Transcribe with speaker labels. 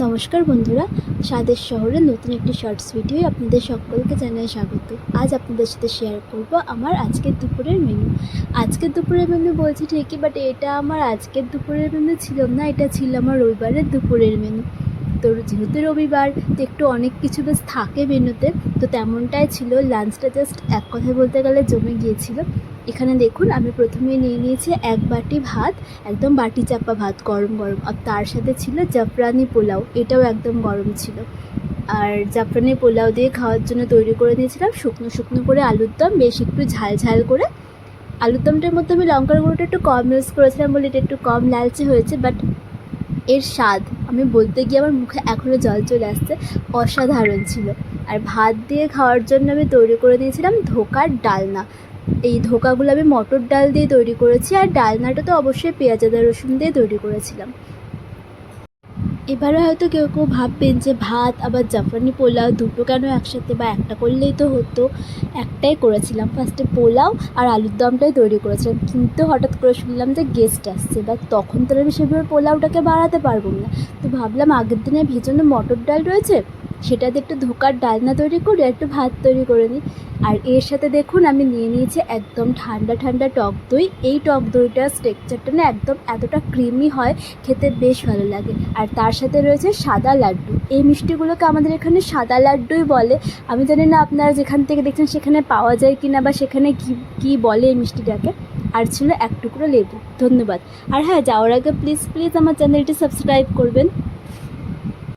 Speaker 1: নমস্কার বন্ধুরা, স্বাদের শহরে নতুন একটি শর্টস ভিডিও আপনাদের সকলকে জানাই স্বাগত। আজ আপনাদের সাথে শেয়ার করব আমার আজকের দুপুরের মেনু। আজকের দুপুরের মেনু বলছি ঠিকই, বাট এটা আমার আজকের দুপুরের মেনু ছিল না, এটা ছিল আমার রবিবারের দুপুরের মেনু। তো যেহেতু রবিবার, তো একটু অনেক কিছু বেশ থাকে মেনুতে, তো তেমনটাই ছিল। লাঞ্চটা জাস্ট এক কথায় বলতে গেলে জমে গিয়েছিল। এখানে দেখুন, আমি প্রথমে নিয়ে নিয়েছি এক বাটি ভাত, একদম বাটি চাপা ভাত, গরম গরম। আর তার সাথে ছিল জাফরানি পোলাও, এটাও একদম গরম ছিল। আর জাফরানি পোলাও দিয়ে খাওয়ার জন্য তৈরি করে নিয়েছিলাম শুকনো শুকনো করে আলুর দম, বেশ একটু ঝাল ঝাল করে। আলুর দমটার মধ্যে আমি লঙ্কার গুঁড়োটা একটু কম ইউজ করেছিলাম বলে এটা একটু কম লালচে হয়েছে, বাট এর স্বাদ আমি বলতে গিয়ে আমার মুখে এখনও জল চলে আসছে, অসাধারণ ছিল। আর ভাত দিয়ে খাওয়ার জন্য আমি তৈরি করে নিয়েছিলাম ধোকার ডালনা। এই ধোকাগুলো আমি মটর ডাল দিয়ে তৈরি করেছি, আর ডালনাটা তো অবশ্যই পেঁয়াজ আদা রসুন দিয়ে তৈরি করেছিলাম। এবারে হয়তো কেউ কেউ ভাববেন যে ভাত আবার জাফরানি পোলাও দুটো কেন একসাথে, বা একটা করলেই তো হতো। একটাই করেছিলাম, ফার্স্টে পোলাও আর আলুর দমটাই তৈরি করেছিলাম, কিন্তু হঠাৎ করে শুনলাম যে গেস্ট আসছে, বা তখন তো আমি সেভাবে পোলাওটাকে বাড়াতে পারবো না। তো ভাবলাম আগের দিনে ভেজানো মটর ডাল রয়েছে, সেটা দিয়ে একটু ধোকার ডালনা তৈরি করে একটু ভাত তৈরি করে নিই। আর এর সাথে দেখুন আমি নিয়ে নিয়েছি একদম ঠান্ডা ঠান্ডা টক দই। এই টক দইটার টেক্সচারটা না একদম এতটা ক্রিমি হয়, খেতে বেশ ভালো লাগে। আর তার সাথে রয়েছে সাদা লাড্ডু। এই মিষ্টিগুলোকে আমাদের এখানে সাদা লাড্ডুই বলে। আমি জানি না আপনারা যেখান থেকে দেখছেন সেখানে পাওয়া যায় কি না, বা সেখানে কী বলে এই মিষ্টিটাকে। আর ছিল এক টুকরো লেবু। ধন্যবাদ। আর হ্যাঁ, যাওয়ার আগে প্লিজ প্লিজ আমার চ্যানেলটি সাবস্ক্রাইব করবেন।